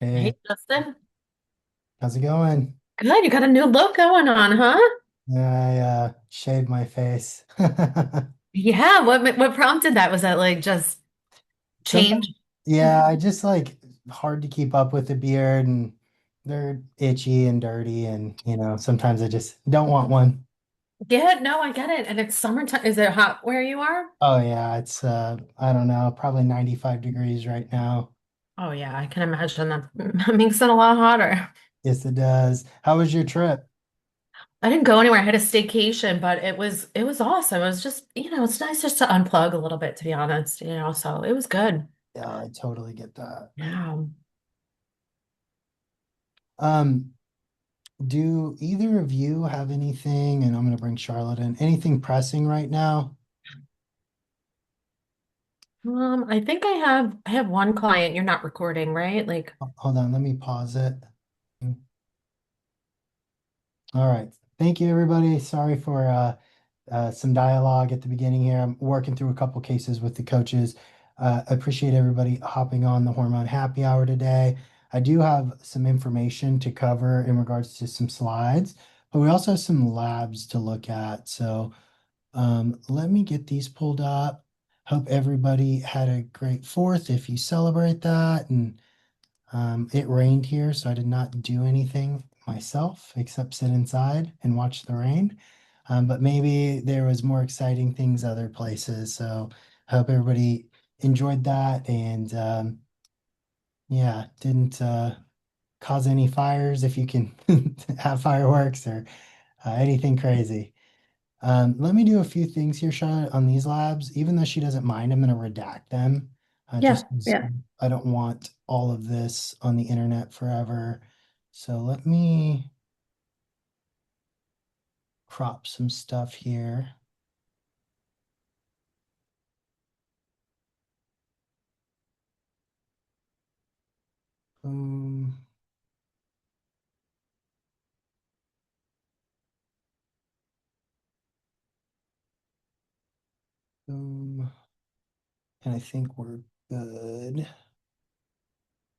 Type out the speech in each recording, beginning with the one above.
Hey, Hey, Justin. how's it going? Good, you got a new look going on, huh? I shaved my face. Yeah, what prompted that? Was that like just Sometimes, change? yeah, I just like hard to keep up with the beard and they're itchy and dirty and sometimes I just don't want one. Yeah, no, I get it. And it's summertime. Is it hot where you are? Oh yeah, it's I don't know, probably 95 degrees right now. Oh yeah, I can imagine that that makes it a lot hotter. Yes, it does. How was your trip? I didn't go anywhere. I had a staycation, but it was awesome. It was just, it's nice just to unplug a little bit, to be honest, so it was good. Yeah, I totally get that. Yeah. Um, do either of you have anything, and I'm gonna bring Charlotte in, anything pressing right now? I think I have one client. You're not recording, right? Like, Hold on, let me pause it. All right. Thank you, everybody. Sorry for some dialogue at the beginning here. I'm working through a couple cases with the coaches. Appreciate everybody hopping on the Hormone Happy Hour today. I do have some information to cover in regards to some slides, but we also have some labs to look at. So let me get these pulled up. Hope everybody had a great Fourth if you celebrate that. And it rained here, so I did not do anything myself except sit inside and watch the rain. But maybe there was more exciting things other places. So I hope everybody enjoyed that and yeah, didn't cause any fires if you can have fireworks or anything crazy. Let me do a few things here, Charlotte, on these labs. Even though she doesn't mind, I'm going to redact them yeah, just 'cause yeah. I don't want all of this on the internet forever. So let me crop some stuff here. Boom, boom. And I think we're good.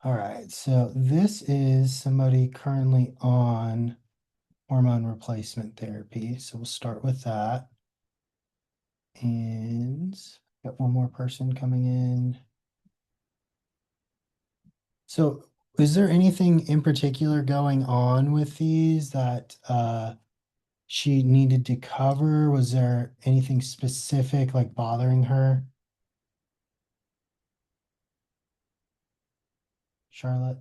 All right, so this is somebody currently on hormone replacement therapy. So we'll start with that. And got one more person coming in. So, is there anything in particular going on with these that she needed to cover? Was there anything specific like bothering her, Charlotte?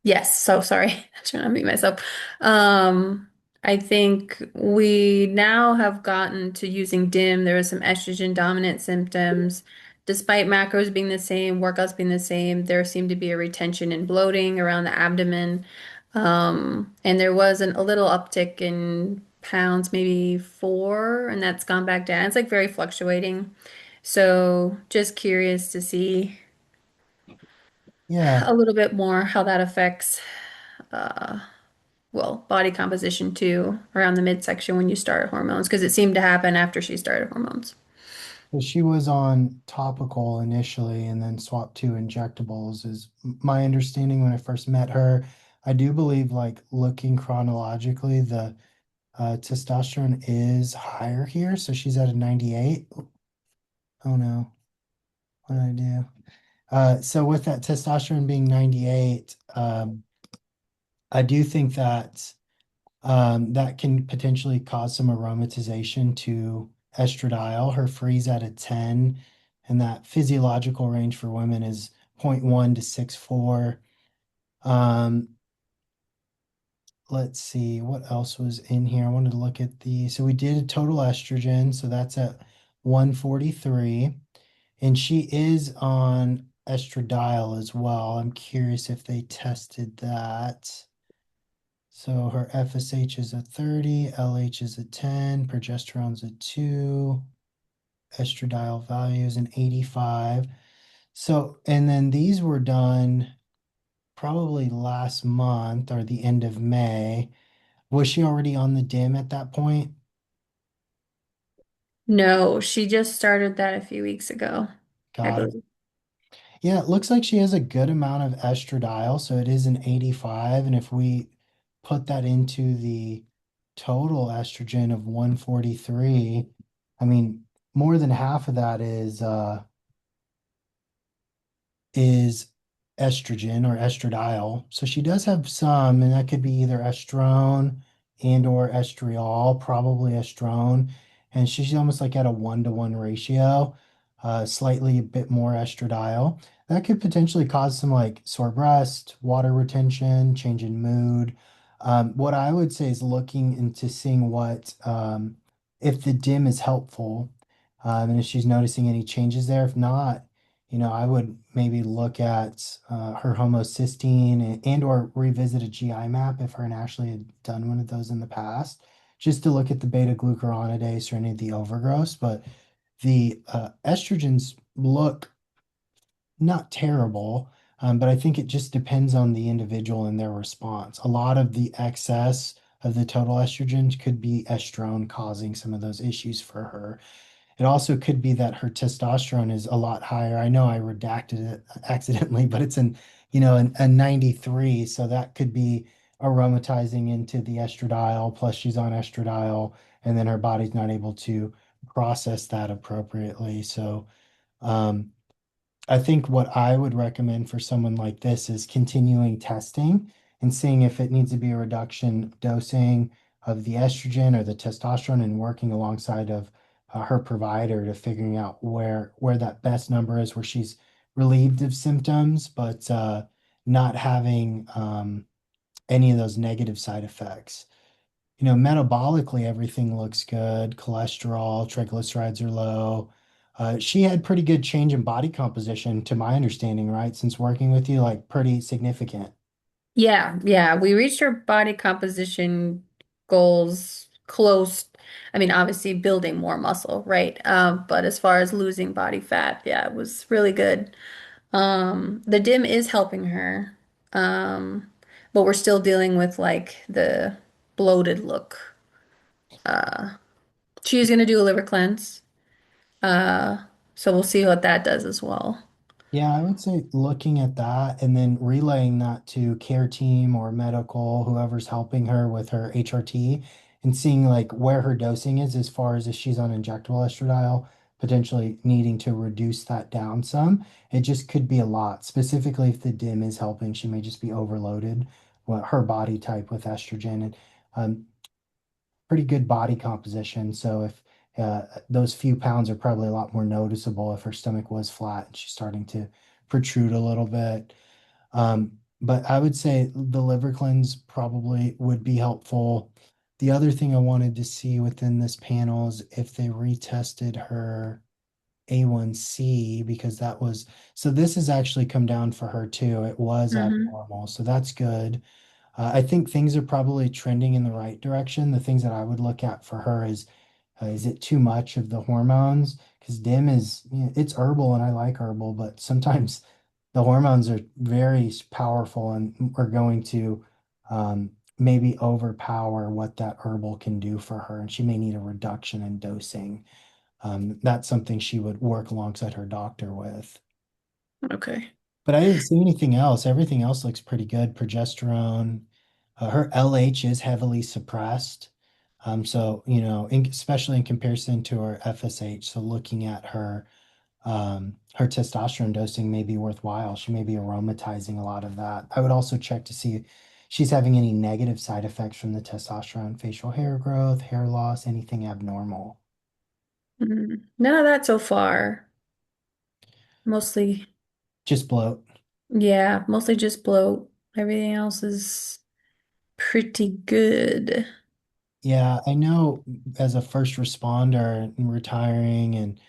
Yes, so sorry. I'm trying to mute myself. Um, I think we now have gotten to using DIM. There was some estrogen dominant symptoms. Despite macros being the same, workouts being the same, there seemed to be a retention and bloating around the abdomen. And there was a little uptick in pounds, maybe 4, and that's gone back down. It's like very fluctuating. So just curious to see Yeah, a little bit more how that affects uh well, body composition too, around the midsection when you start hormones, because it seemed to happen after she started hormones. so she was on topical initially and then swapped to injectables, is my understanding when I first met her. I do believe, like looking chronologically, the testosterone is higher here. So she's at a 98. Oh no, what did I do? So with that testosterone being 98, I do think that that can potentially cause some aromatization to estradiol. Her free's at a 10, and that physiological range for women is zero point 0.1 to 6.4. Um, let's see what else was in here. I wanted to look at so we did total estrogen, so that's at 143. And she is on estradiol as well. I'm curious if they tested that. So her FSH is a 30, LH is a 10, progesterone's a 2, estradiol value is an 85. So, and then these were done probably last month or the end of May. Was she already on the DIM at that point? No, she just started that a few weeks ago, I Got it. believe. Yeah, it looks like she has a good amount of estradiol, so it is an 85. And if we put that into the total estrogen of 143, I mean, more than half of that is estrogen or estradiol. So she does have some, and that could be either estrone and or estriol, probably estrone. And she's almost like at a 1-to-1 ratio, slightly a bit more estradiol. That could potentially cause some like sore breast, water retention, change in mood. What I would say is looking into seeing if the dim is helpful, and if she's noticing any changes there. If not, I would maybe look at her homocysteine and or revisit a GI map if her and Ashley had done one of those in the past, just to look at the beta glucuronidase or any of the overgrowths. But the estrogens look not terrible, but I think it just depends on the individual and their response. A lot of the excess of the total estrogen could be estrone causing some of those issues for her. It also could be that her testosterone is a lot higher. I know I redacted it accidentally, but it's a 93, so that could be aromatizing into the estradiol, plus she's on estradiol, and then her body's not able to process that appropriately. So, um, I think what I would recommend for someone like this is continuing testing and seeing if it needs to be a reduction dosing of the estrogen or the testosterone and working alongside of her provider to figuring out where that best number is, where she's relieved of symptoms, but not having any of those negative side effects. Metabolically, everything looks good. Cholesterol, triglycerides are low. She had pretty good change in body composition, to my understanding, right? Since working with you, like pretty significant. Yeah, yeah. We reached our body composition goals close. I mean, obviously building more muscle, right? But as far as losing body fat, yeah, it was really good. The dim is helping her. Um, but we're still dealing with like the bloated look. Uh, she's gonna do a liver cleanse. Uh, so we'll see what that does as well. Yeah, I would say looking at that and then relaying that to care team or medical, whoever's helping her with her HRT, and seeing like where her dosing is as far as if she's on injectable estradiol, potentially needing to reduce that down some. It just could be a lot. Specifically, if the DIM is helping, she may just be overloaded, her body type with estrogen. And pretty good body composition. So if those few pounds are probably a lot more noticeable if her stomach was flat and she's starting to protrude a little bit. But I would say the liver cleanse probably would be helpful. The other thing I wanted to see within this panel is if they retested her A1C, because so this has actually come down for her too. It was Hmm. abnormal, so that's good. I think things are probably trending in the right direction. The things that I would look at for her is it too much of the hormones? Because DIM it's herbal and I like herbal, but sometimes the hormones are very powerful and are going to maybe overpower what that herbal can do for her. And she may need a reduction in dosing. That's something she would work alongside her doctor with. Okay. But I didn't see anything else. Everything else looks pretty good. Progesterone. Her LH is heavily suppressed. So, especially in comparison to her FSH. So looking at her testosterone dosing may be worthwhile. She may be aromatizing a lot of that. I would also check to see if she's having any negative side effects from the testosterone, facial hair growth, hair loss, anything abnormal. None of that so far. Mostly, Just bloat. yeah, mostly just bloat. Everything else is pretty good. Yeah, I know as a first responder and retiring and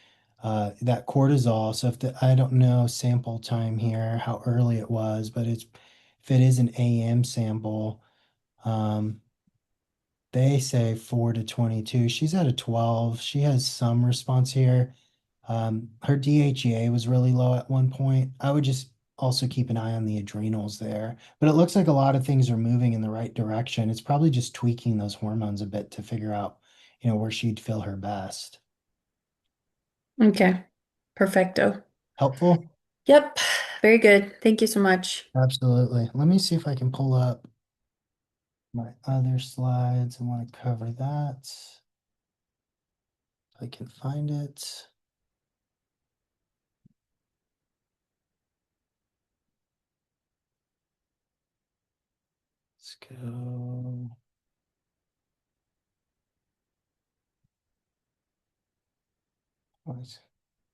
that cortisol. So I don't know sample time here, how early it was, but if it is an AM sample, um, they say 4 to 22. She's at a 12. She has some response here. Her DHEA was really low at one point. I would just also keep an eye on the adrenals there. But it looks like a lot of things are moving in the right direction. It's probably just tweaking those hormones a bit to figure out, where she'd feel her best. Okay. Perfecto. Helpful? Yep. Very good. Thank you so much. Absolutely. Let me see if I can pull up my other slides. I want to cover that. If I can find it. Let's go.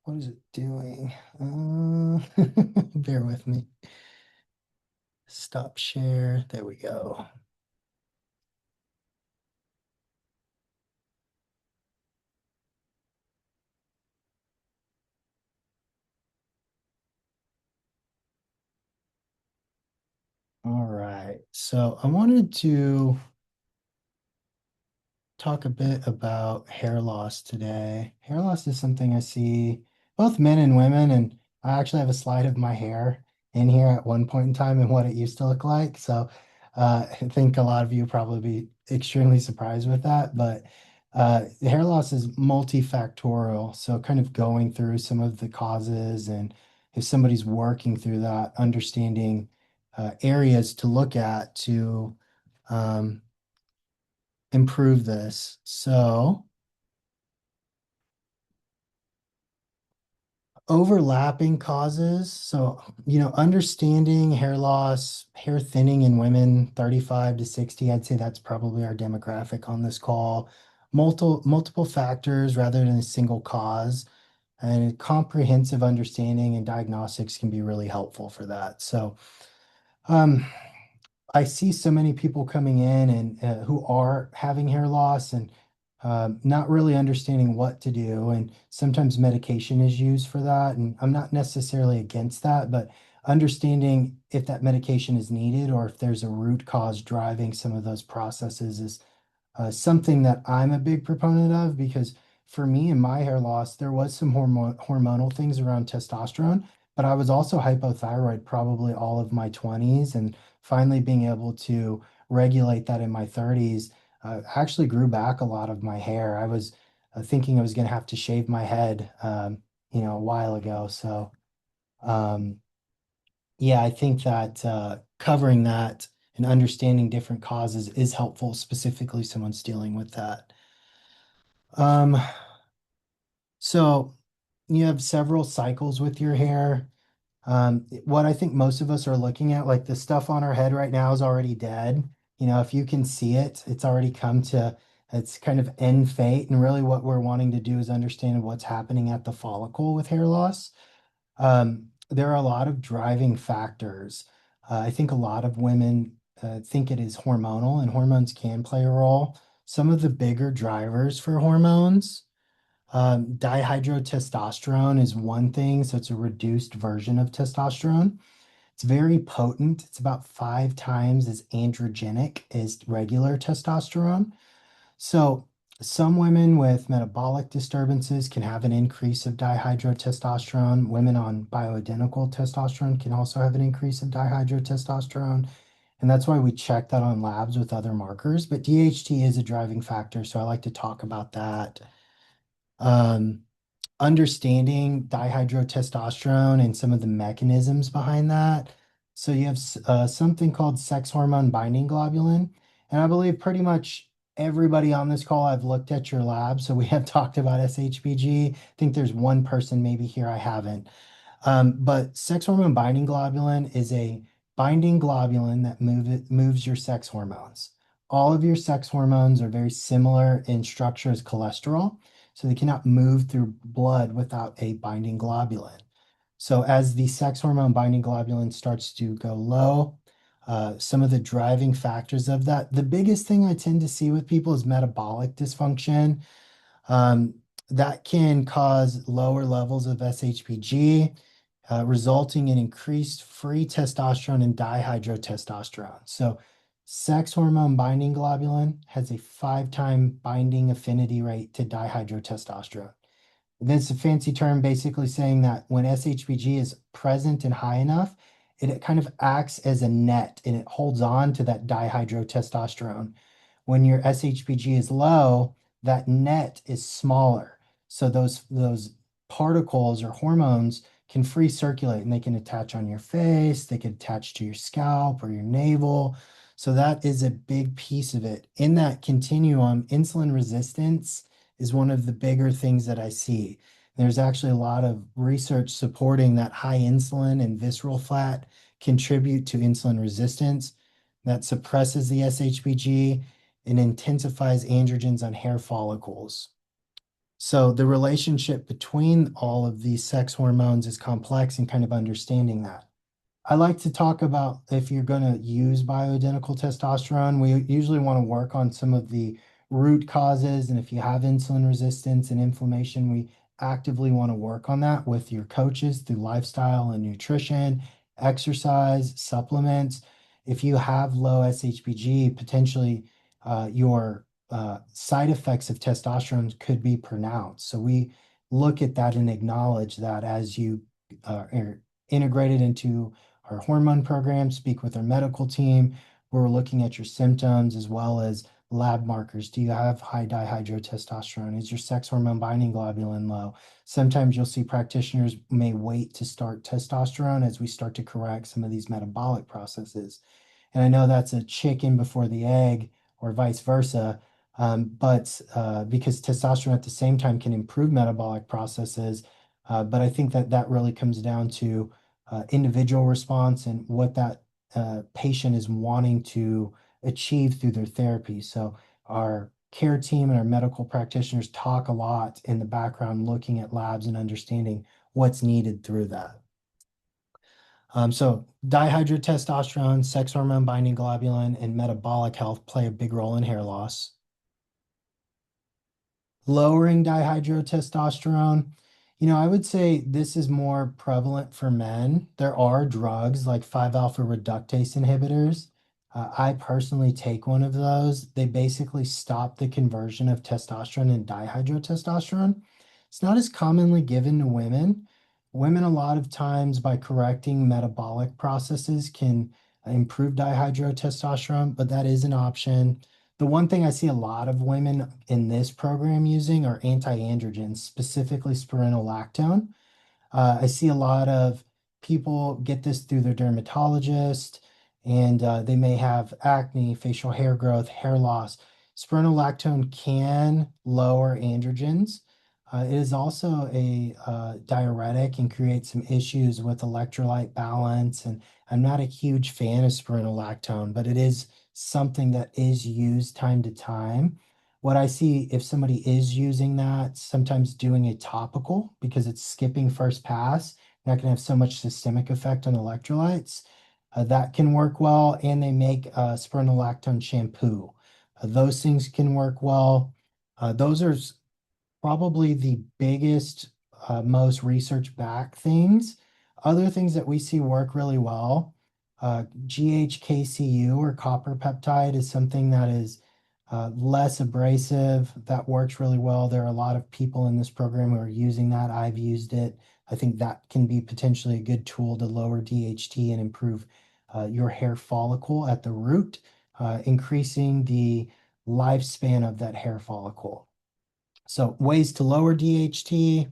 What is it doing? Bear with me. Stop share. There we go. All right. So I wanted to talk a bit about hair loss today. Hair loss is something I see both men and women, and I actually have a slide of my hair in here at one point in time and what it used to look like. So I think a lot of you probably be extremely surprised with that, but the hair loss is multifactorial. So kind of going through some of the causes and if somebody's working through that, understanding areas to look at to um, improve this. So, overlapping causes. So, understanding hair loss, hair thinning in women 35 to 60, I'd say that's probably our demographic on this call. Multiple factors rather than a single cause. And comprehensive understanding and diagnostics can be really helpful for that. So, um, I see so many people coming in and who are having hair loss and not really understanding what to do. And sometimes medication is used for that. And I'm not necessarily against that, but understanding if that medication is needed or if there's a root cause driving some of those processes is something that I'm a big proponent of because for me in my hair loss, there was some hormonal things around testosterone, but I was also hypothyroid probably all of my 20s and finally being able to regulate that in my 30s actually grew back a lot of my hair. I was thinking I was going to have to shave my head, a while ago. So, um, yeah, I think that covering that and understanding different causes is helpful, specifically someone's dealing with that. Um, so you have several cycles with your hair. What I think most of us are looking at, like the stuff on our head right now is already dead. If you can see it, it's already come to its kind of end fate. And really what we're wanting to do is understand what's happening at the follicle with hair loss. There are a lot of driving factors. I think a lot of women think it is hormonal, and hormones can play a role. Some of the bigger drivers for hormones, dihydrotestosterone is one thing, so it's a reduced version of testosterone. It's very potent. It's about 5 times as androgenic as regular testosterone. So some women with metabolic disturbances can have an increase of dihydrotestosterone. Women on bioidentical testosterone can also have an increase of dihydrotestosterone. And that's why we check that on labs with other markers. But DHT is a driving factor, so I like to talk about that. Um, Understanding dihydrotestosterone and some of the mechanisms behind that. So you have something called sex hormone binding globulin, and I believe pretty much everybody on this call I've looked at your lab. So we have talked about SHBG. I think there's one person maybe here I haven't. But sex hormone binding globulin is a binding globulin that moves your sex hormones. All of your sex hormones are very similar in structure as cholesterol, so they cannot move through blood without a binding globulin. So as the sex hormone binding globulin starts to go low, some of the driving factors of that, the biggest thing I tend to see with people is metabolic dysfunction. Um, that can cause lower levels of SHBG, resulting in increased free testosterone and dihydrotestosterone. So, sex hormone binding globulin has a 5 time binding affinity rate to dihydrotestosterone. That's a fancy term basically saying that when SHBG is present and high enough, it kind of acts as a net and it holds on to that dihydrotestosterone. When your SHBG is low, that net is smaller. So those particles or hormones can free circulate, and they can attach on your face, they can attach to your scalp or your navel. So that is a big piece of it. In that continuum, insulin resistance is one of the bigger things that I see. There's actually a lot of research supporting that high insulin and visceral fat contribute to insulin resistance that suppresses the SHBG and intensifies androgens on hair follicles. So the relationship between all of these sex hormones is complex and kind of understanding that. I like to talk about if you're going to use bioidentical testosterone, we usually want to work on some of the root causes. And if you have insulin resistance and inflammation, we actively want to work on that with your coaches through lifestyle and nutrition, exercise, supplements. If you have low SHBG, potentially your side effects of testosterone could be pronounced. So we look at that and acknowledge that as you are integrated into our hormone program, speak with our medical team. We're looking at your symptoms as well as lab markers. Do you have high dihydrotestosterone? Is your sex hormone binding globulin low? Sometimes you'll see practitioners may wait to start testosterone as we start to correct some of these metabolic processes. And I know that's a chicken before the egg or vice versa. But because testosterone at the same time can improve metabolic processes, but I think that that really comes down to individual response and what that patient is wanting to achieve through their therapy. So our care team and our medical practitioners talk a lot in the background, looking at labs and understanding what's needed through that. So dihydrotestosterone, sex hormone binding globulin, and metabolic health play a big role in hair loss. Lowering dihydrotestosterone, I would say this is more prevalent for men. There are drugs like 5-alpha reductase inhibitors. I personally take one of those. They basically stop the conversion of testosterone and dihydrotestosterone. It's not as commonly given to women. Women, a lot of times, by correcting metabolic processes, can improve dihydrotestosterone, but that is an option. The one thing I see a lot of women in this program using are anti-androgens, specifically spironolactone. I see a lot of people get this through their dermatologist, and they may have acne, facial hair growth, hair loss. Spironolactone can lower androgens. It is also a diuretic and creates some issues with electrolyte balance. And I'm not a huge fan of spironolactone, but it is something that is used time to time. What I see if somebody is using that, sometimes doing a topical because it's skipping first pass, not going to have so much systemic effect on electrolytes. That can work well, and they make spironolactone shampoo. Those things can work well. Those are probably the biggest, most research-backed things. Other things that we see work really well, GHKCU or copper peptide is something that is less abrasive. That works really well. There are a lot of people in this program who are using that. I've used it. I think that can be potentially a good tool to lower DHT and improve your hair follicle at the root, increasing the lifespan of that hair follicle. So ways to lower DHT,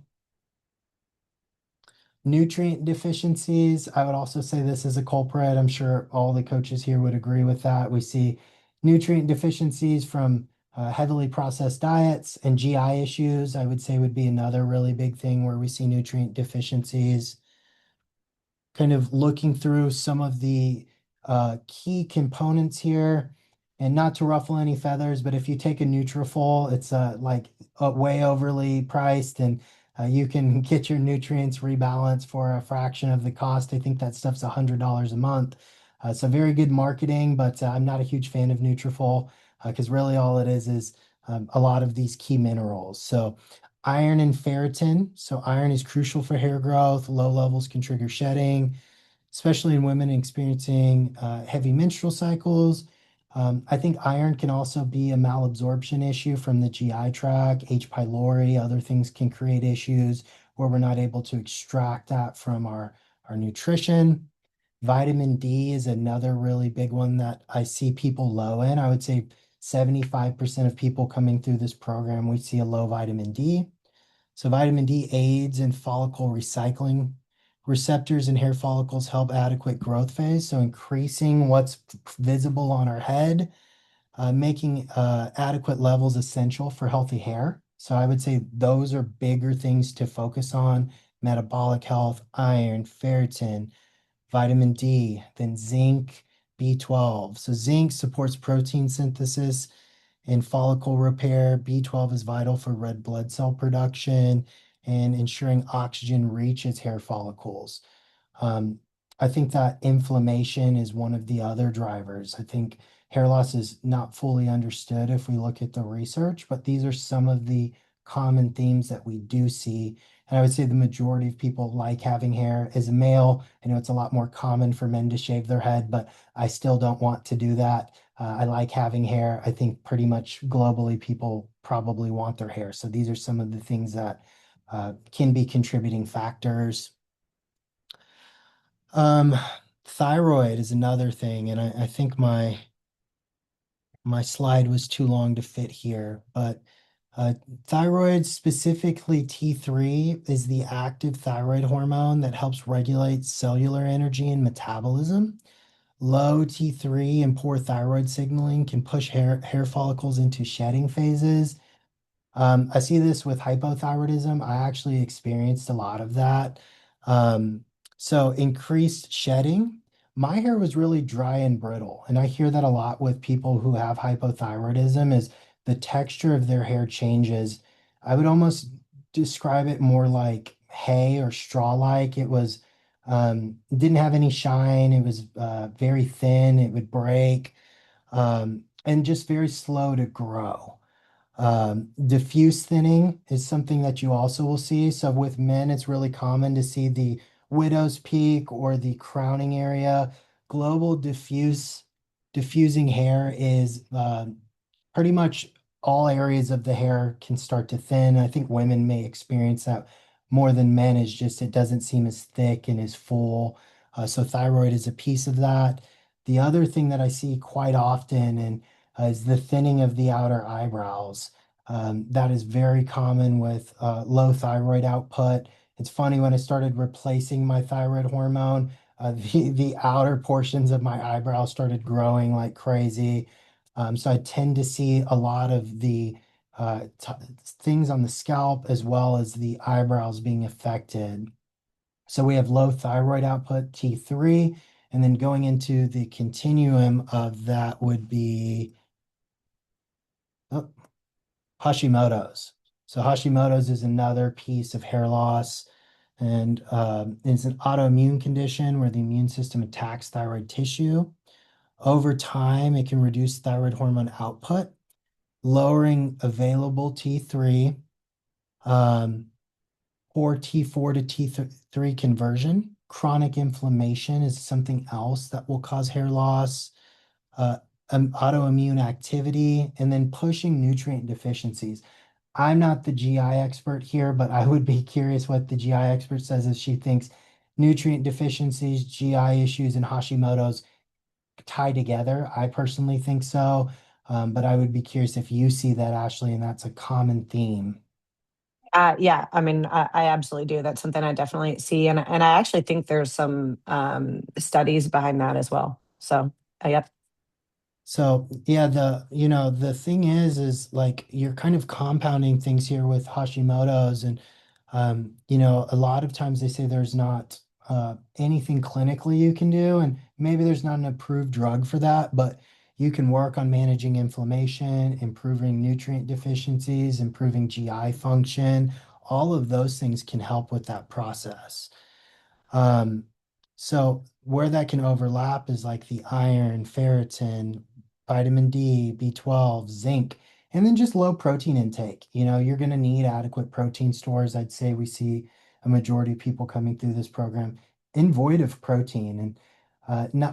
nutrient deficiencies. I would also say this is a culprit. I'm sure all the coaches here would agree with that. We see nutrient deficiencies from heavily processed diets, and GI issues, I would say, would be another really big thing where we see nutrient deficiencies. Kind of looking through some of the key components here, and not to ruffle any feathers, but if you take a Nutrafol, it's like way overly priced, and you can get your nutrients rebalanced for a fraction of the cost. I think that stuff's $100 a month. So very good marketing, but I'm not a huge fan of Nutrafol because really all it is a lot of these key minerals. So iron and ferritin. So iron is crucial for hair growth. Low levels can trigger shedding, especially in women experiencing heavy menstrual cycles. I think iron can also be a malabsorption issue from the GI tract. H. pylori, other things can create issues where we're not able to extract that from our nutrition. Vitamin D is another really big one that I see people low in. I would say 75% of people coming through this program, we see a low vitamin D. So vitamin D aids in follicle recycling, Receptors in hair follicles help adequate growth phase, so increasing what's visible on our head, making adequate levels essential for healthy hair. So I would say those are bigger things to focus on: metabolic health, iron, ferritin, vitamin D, then zinc, B12. So zinc supports protein synthesis and follicle repair. B12 is vital for red blood cell production and ensuring oxygen reaches hair follicles. Um, I think that inflammation is one of the other drivers. I think hair loss is not fully understood if we look at the research, but these are some of the common themes that we do see. And I would say the majority of people like having hair. As a male, I know it's a lot more common for men to shave their head, but I still don't want to do that. I like having hair. I think pretty much globally, people probably want their hair. So these are some of the things that can be contributing factors. Um, Thyroid is another thing, and I think my slide was too long to fit here, but uh, thyroid, specifically T3, is the active thyroid hormone that helps regulate cellular energy and metabolism. Low T3 and poor thyroid signaling can push hair follicles into shedding phases. I see this with hypothyroidism. I actually experienced a lot of that. Um, so increased shedding. My hair was really dry and brittle, and I hear that a lot with people who have hypothyroidism is the texture of their hair changes. I would almost describe it more like hay or straw-like. It was didn't have any shine. It was very thin. It would break, and just very slow to grow. Diffuse thinning is something that you also will see. So with men, it's really common to see the widow's peak or the crowning area. Global diffusing hair is pretty much all areas of the hair can start to thin. I think women may experience that more than men, is just it doesn't seem as thick and as full. So thyroid is a piece of that. The other thing that I see quite often and is the thinning of the outer eyebrows. That is very common with low thyroid output. It's funny, when I started replacing my thyroid hormone, the outer portions of my eyebrows started growing like crazy. So I tend to see a lot of the things on the scalp as well as the eyebrows being affected. So we have low thyroid output, T3, and then going into the continuum of that would be oh, Hashimoto's. So Hashimoto's is another piece of hair loss, and it's an autoimmune condition where the immune system attacks thyroid tissue. Over time, it can reduce thyroid hormone output, lowering available T3, um, or T4 to T3 conversion. Chronic inflammation is something else that will cause hair loss, uh, autoimmune activity, and then pushing nutrient deficiencies. I'm not the GI expert here, but I would be curious what the GI expert says if she thinks nutrient deficiencies, GI issues, and Hashimoto's tie together. I personally think so. But I would be curious if you see that, Ashley, and that's a common theme. Yeah, I mean, I absolutely do. That's something I definitely see, and I actually think there's some studies behind that as well. So, yep. So yeah, the thing is like you're kind of compounding things here with Hashimoto's, and a lot of times they say there's not anything clinically you can do, and maybe there's not an approved drug for that, but you can work on managing inflammation, improving nutrient deficiencies, improving GI function. All of those things can help with that process. Um, so where that can overlap is like the iron, ferritin, vitamin D, B12, zinc, and then just low protein intake. You're going to need adequate protein stores. I'd say we see a majority of people coming through this program void of protein. And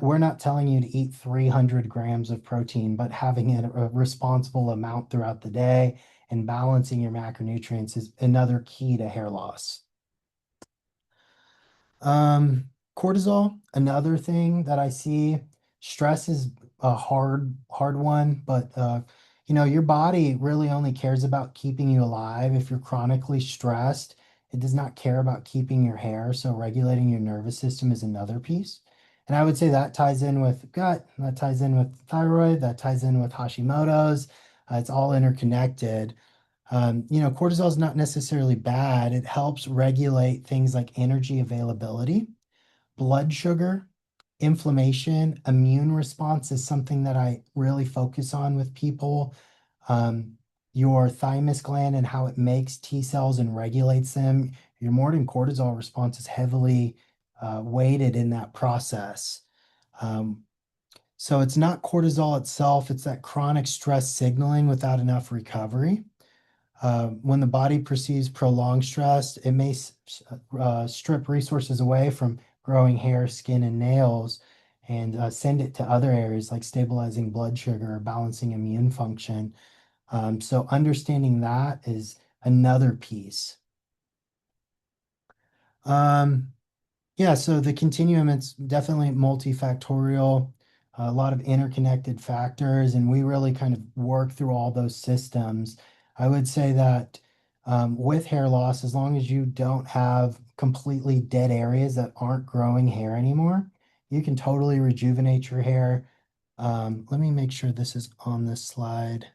we're not telling you to eat 300 grams of protein, but having a responsible amount throughout the day and balancing your macronutrients is another key to hair loss. Cortisol, another thing that I see. Stress is a hard one, but your body really only cares about keeping you alive. If you're chronically stressed, It does not care about keeping your hair, so regulating your nervous system is another piece. And I would say that ties in with gut, that ties in with thyroid, that ties in with Hashimoto's. It's all interconnected. Cortisol is not necessarily bad. It helps regulate things like energy availability, blood sugar, inflammation, immune response is something that I really focus on with people. Um, your thymus gland and how it makes T cells and regulates them. Your morning cortisol response is heavily weighted in that process. Um, so it's not cortisol itself, it's that chronic stress signaling without enough recovery. When the body perceives prolonged stress, it may strip resources away from growing hair, skin, and nails and send it to other areas like stabilizing blood sugar or balancing immune function. So understanding that is another piece. Yeah, so the continuum, it's definitely multifactorial, a lot of interconnected factors, and we really kind of work through all those systems. I would say that with hair loss, as long as you don't have completely dead areas that aren't growing hair anymore, you can totally rejuvenate your hair. Let me make sure this is on this slide.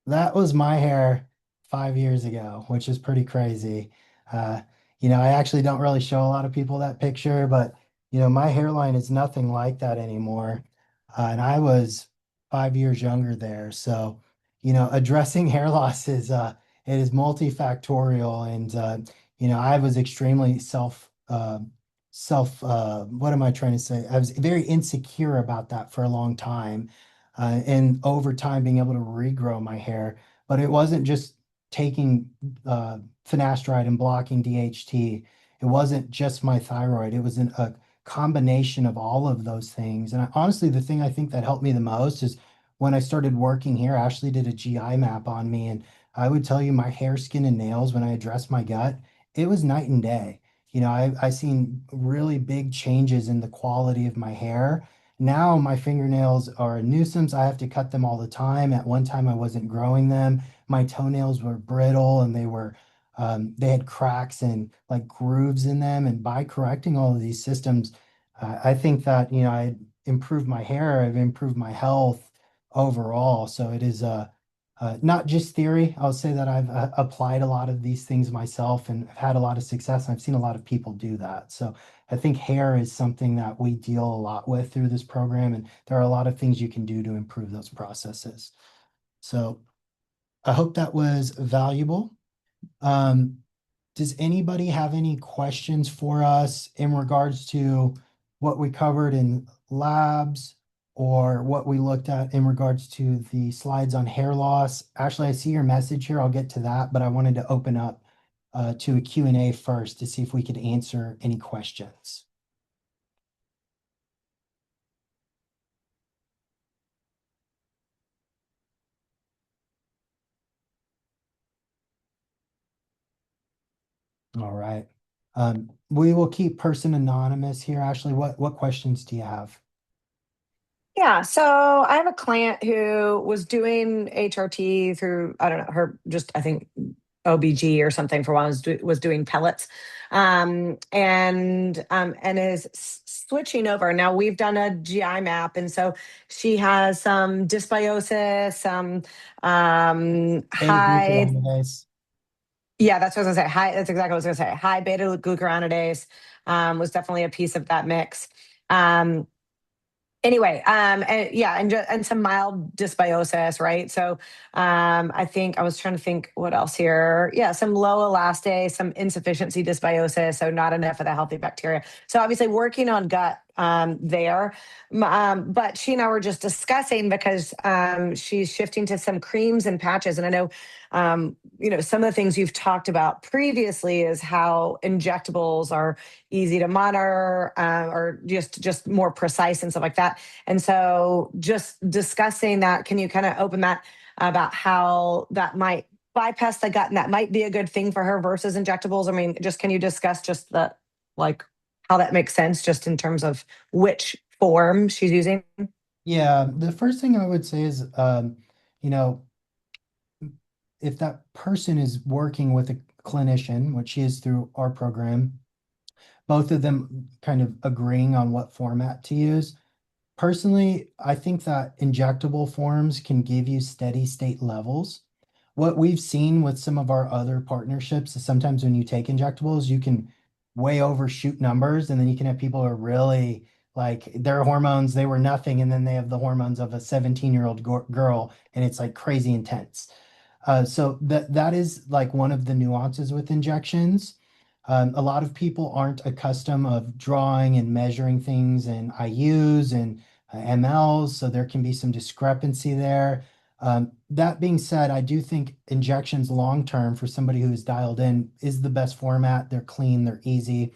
That was my hair 5 years ago, which is pretty crazy. Uh, I actually don't really show a lot of people that picture, but my hairline is nothing like that anymore. And I was 5 years younger there. So, addressing hair loss is it is multifactorial, and I was extremely what am I trying to say? I was very insecure about that for a long time, and over time being able to regrow my hair. But it wasn't just taking finasteride and blocking DHT. It wasn't just my thyroid. It was a combination of all of those things. And honestly, the thing I think that helped me the most is when I started working here, Ashley did a GI map on me, and I would tell you my hair, skin, and nails when I addressed my gut, it was night and day. I seen really big changes in the quality of my hair. Now my fingernails are a nuisance. I have to cut them all the time. At one time, I wasn't growing them. My toenails were brittle and they had cracks and like grooves in them. And by correcting all of these systems, I think that, I improved my hair, I've improved my health overall. So it is not just theory. I'll say that I've applied a lot of these things myself and have had a lot of success. And I've seen a lot of people do that. So I think hair is something that we deal a lot with through this program, and there are a lot of things you can do to improve those processes. So I hope that was valuable. Um, does anybody have any questions for us in regards to what we covered in labs or what we looked at in regards to the slides on hair loss? Ashley, I see your message here. I'll get to that, but I wanted to open up to a Q&A first to see if we could answer any questions. All right. We will keep person anonymous here. Ashley, what questions do you have? Yeah, so I have a client who was doing HRT through, I don't know, her just, I think, OBG or something for a while, was doing pellets, and is switching over. Now we've done a GI map, and so she has some dysbiosis, some Beta high, glucuronidase. yeah, that's what I was gonna say. High, that's exactly what I was gonna say. High beta glucuronidase was definitely a piece of that mix. Um, Anyway, and yeah, and some mild dysbiosis, right? So, I think I was trying to think what else here. Yeah, some low elastase, some insufficiency dysbiosis, so not enough of the healthy bacteria. So obviously working on gut there. But she and I were just discussing because she's shifting to some creams and patches, and I know some of the things you've talked about previously is how injectables are easy to monitor, or just more precise and stuff like that. And so just discussing that, can you kind of open that about how that might bypass the gut and that might be a good thing for her versus injectables? I mean, just can you discuss just the, like, how that makes sense just in terms of which form she's using? Yeah, the first thing I would say is, you know, if that person is working with clinician, which she is through our program, both of them kind of agreeing on what format to use. Personally, I think that injectable forms can give you steady state levels. What we've seen with some of our other partnerships is sometimes when you take injectables, you can way overshoot numbers, and then you can have people who are really like their hormones, they were nothing, and then they have the hormones of a 17-year-old girl, and it's like crazy intense. So that is like one of the nuances with injections. A lot of people aren't accustomed of drawing and measuring things in IUs and mLs, so there can be some discrepancy there. That being said, I do think injections long term for somebody who is dialed in is the best format. They're clean, they're easy.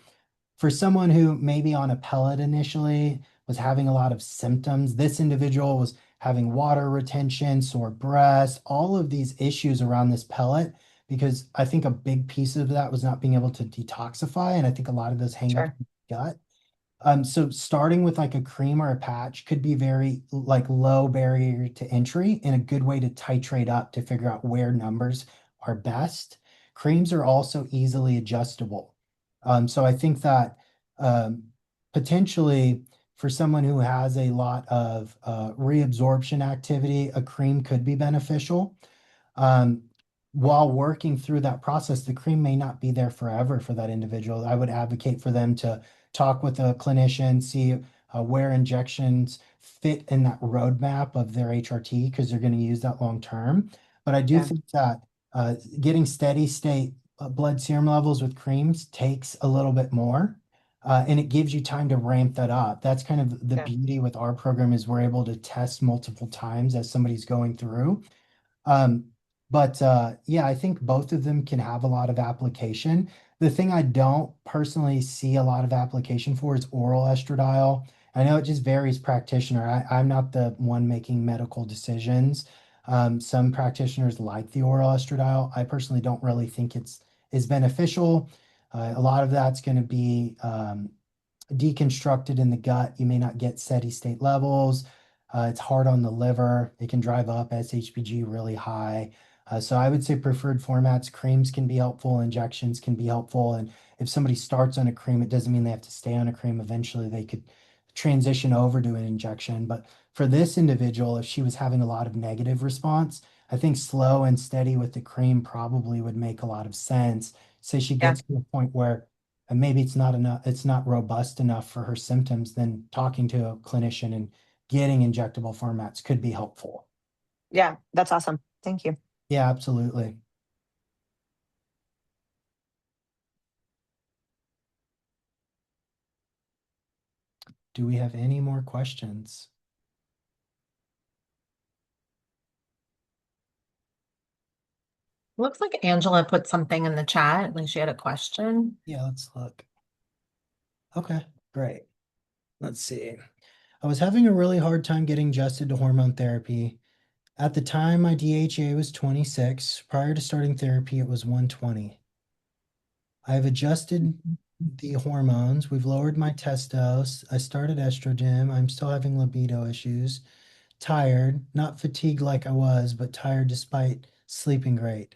For someone who maybe on a pellet initially was having a lot of symptoms, this individual was having water retention, sore breast, all of these issues around this pellet, because I think a big piece of that was not being able to detoxify. And I think a lot of those hang up Sure. in the gut. So starting with like a cream or a patch could be very like low barrier to entry and a good way to titrate up to figure out where numbers are best. Creams are also easily adjustable. So I think that um, potentially for someone who has a lot of reabsorption activity, a cream could be beneficial. Um, while working through that process, the cream may not be there forever for that individual. I would advocate for them to talk with a clinician, see where injections fit in that roadmap of their HRT because they're going to use that long term. But I do Yeah. think that getting steady state blood serum levels with creams takes a little bit more. And it gives you time to ramp that up. That's kind of the Yeah. beauty with our program is we're able to test multiple times as somebody's going through. Um, but yeah, I think both of them can have a lot of application. The thing I don't personally see a lot of application for is oral estradiol. I know it just varies practitioner. I'm not the one making medical decisions. Some practitioners like the oral estradiol. I personally don't really think it's is beneficial. A lot of that's going to be deconstructed in the gut. You may not get steady state levels. It's hard on the liver. It can drive up SHBG really high. So I would say preferred formats, creams can be helpful, injections can be helpful. And if somebody starts on a cream, it doesn't mean they have to stay on a cream. Eventually, they could transition over to an injection. But for this individual, if she was having a lot of negative response, I think slow and steady with the cream probably would make a lot of sense. Say she Yeah. gets to a point where and maybe it's not enough, it's not robust enough for her symptoms, then talking to a clinician and getting injectable formats could be helpful. Yeah. That's awesome. Thank you. Yeah, absolutely. Do we have any more questions? Looks like Angela put something in the chat, like she had a question. Yeah, let's look. Okay, great. Let's see. I was having a really hard time getting adjusted to hormone therapy. At the time, my DHEA was 26. Prior to starting therapy, it was 120. I have adjusted the hormones. We've lowered my testos. I started estrogen. I'm still having libido issues. Tired, not fatigued like I was, but tired despite sleeping great.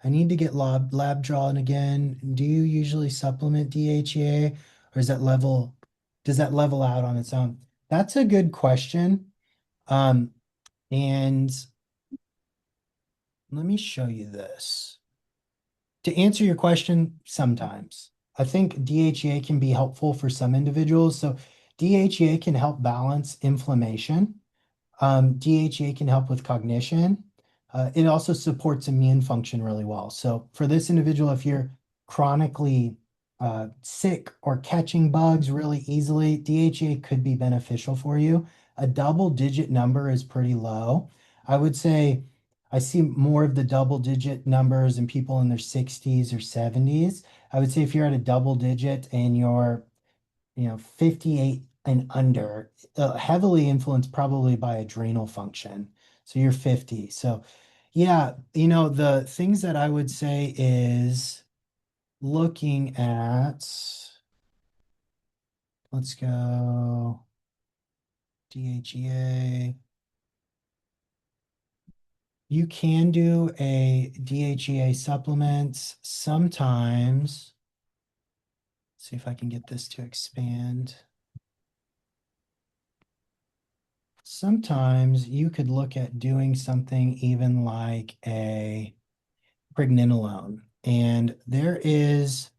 I need to get lab drawn again. Do you usually supplement DHEA or does that level out on its own? That's a good question. Um, and let me show you this. To answer your question, sometimes. I think DHEA can be helpful for some individuals. So DHEA can help balance inflammation. DHEA can help with cognition. It also supports immune function really well. So for this individual, if you're chronically sick or catching bugs really easily, DHEA could be beneficial for you. A double-digit number is pretty low. I would say I see more of the double-digit numbers in people in their 60s or 70s. I would say if you're at a double digit and you're 58 and under, heavily influenced probably by adrenal function. So you're 50. So yeah, the things that I would say is looking at, let's go DHEA. You can do a DHEA supplements sometimes. See if I can get this to expand. Sometimes you could look at doing something even like a pregnenolone. And there is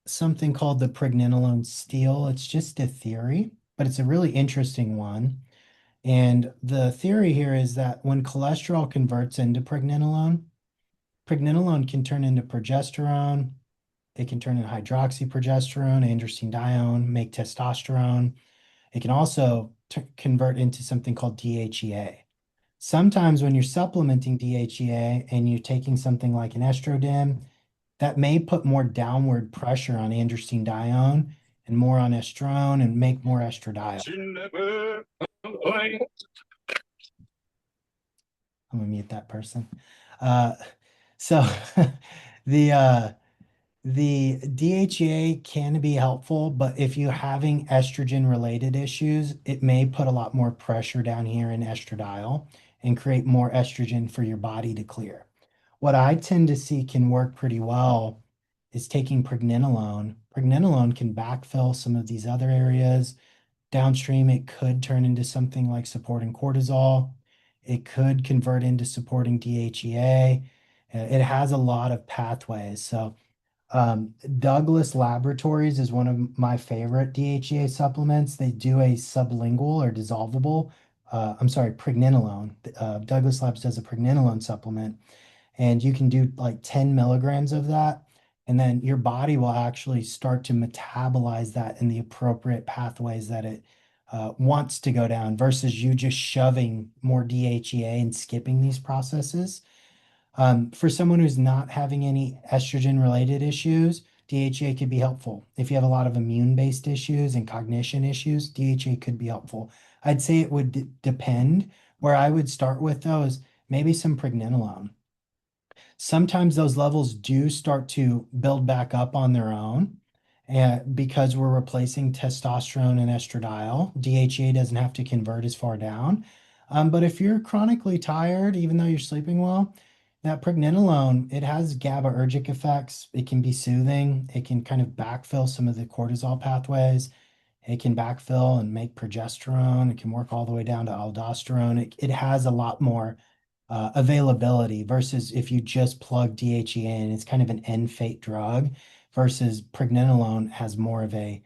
something called the pregnenolone steal. It's just a theory, but it's a really interesting one. And the theory here is that when cholesterol converts into pregnenolone, pregnenolone can turn into progesterone. It can turn into hydroxyprogesterone, androstenedione, make testosterone. It can also convert into something called DHEA. Sometimes when you're supplementing DHEA and you're taking something like an estrogen, that may put more downward pressure on androstenedione and more on estrone and make more estradiol. I'm gonna mute that person. Uh, so the the DHEA can be helpful, but if you're having estrogen related issues, it may put a lot more pressure down here in estradiol and create more estrogen for your body to clear. What I tend to see can work pretty well is taking pregnenolone. Pregnenolone can backfill some of these other areas. Downstream, it could turn into something like supporting cortisol. It could convert into supporting DHEA. It has a lot of pathways. So Douglas Laboratories is one of my favorite DHEA supplements. They do a sublingual or dissolvable, I'm sorry, pregnenolone. Douglas Labs does a pregnenolone supplement, and you can do like 10 milligrams of that. And then your body will actually start to metabolize that in the appropriate pathways that it wants to go down versus you just shoving more DHEA and skipping these processes. For someone who's not having any estrogen related issues, DHEA could be helpful. If you have a lot of immune based issues and cognition issues, DHEA could be helpful. I'd say it would depend. Where I would start with though is maybe some pregnenolone. Sometimes those levels do start to build back up on their own. And because we're replacing testosterone and estradiol, DHEA doesn't have to convert as far down. But if you're chronically tired, even though you're sleeping well, that pregnenolone, it has GABAergic effects. It can be soothing. It can kind of backfill some of the cortisol pathways. It can backfill and make progesterone. It can work all the way down to aldosterone. It has a lot more availability versus if you just plug DHEA in, it's kind of an end fate drug versus pregnenolone has more of a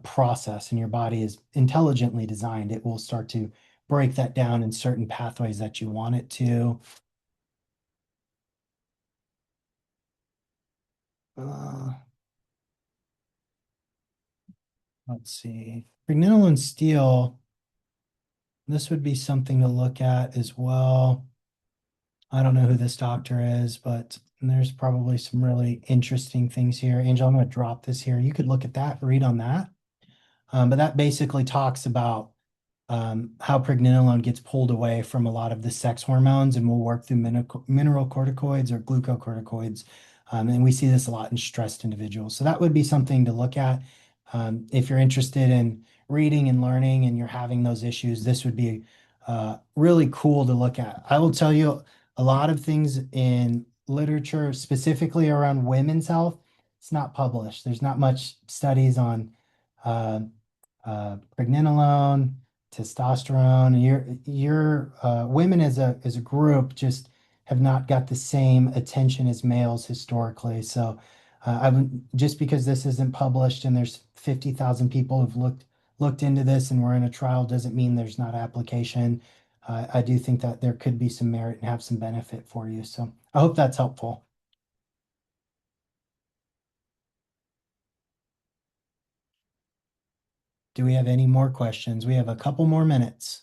process and your body is intelligently designed. It will start to break that down in certain pathways that you want it to. Uh, let's see. Pregnenolone steal, this would be something to look at as well. I don't know who this doctor is, but there's probably some really interesting things here. Angel, I'm going to drop this here. You could look at that, read on that. But that basically talks about how pregnenolone gets pulled away from a lot of the sex hormones and we'll work through mineral corticoids or glucocorticoids. And we see this a lot in stressed individuals. So that would be something to look at. If you're interested in reading and learning and you're having those issues, this would be really cool to look at. I will tell you a lot of things in literature, specifically around women's health. It's not published. There's not much studies on uh, pregnenolone, testosterone. Your women as a group just have not got the same attention as males historically. So I would just because this isn't published and there's 50,000 people who've looked into this and we're in a trial doesn't mean there's not application. I do think that there could be some merit and have some benefit for you. So I hope that's helpful. Do we have any more questions? We have a couple more minutes.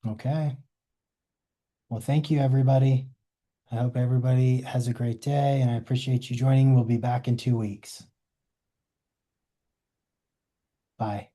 Okay. Well, thank you, everybody. I hope everybody has a great day and I appreciate you joining. We'll be back in 2 weeks. Bye.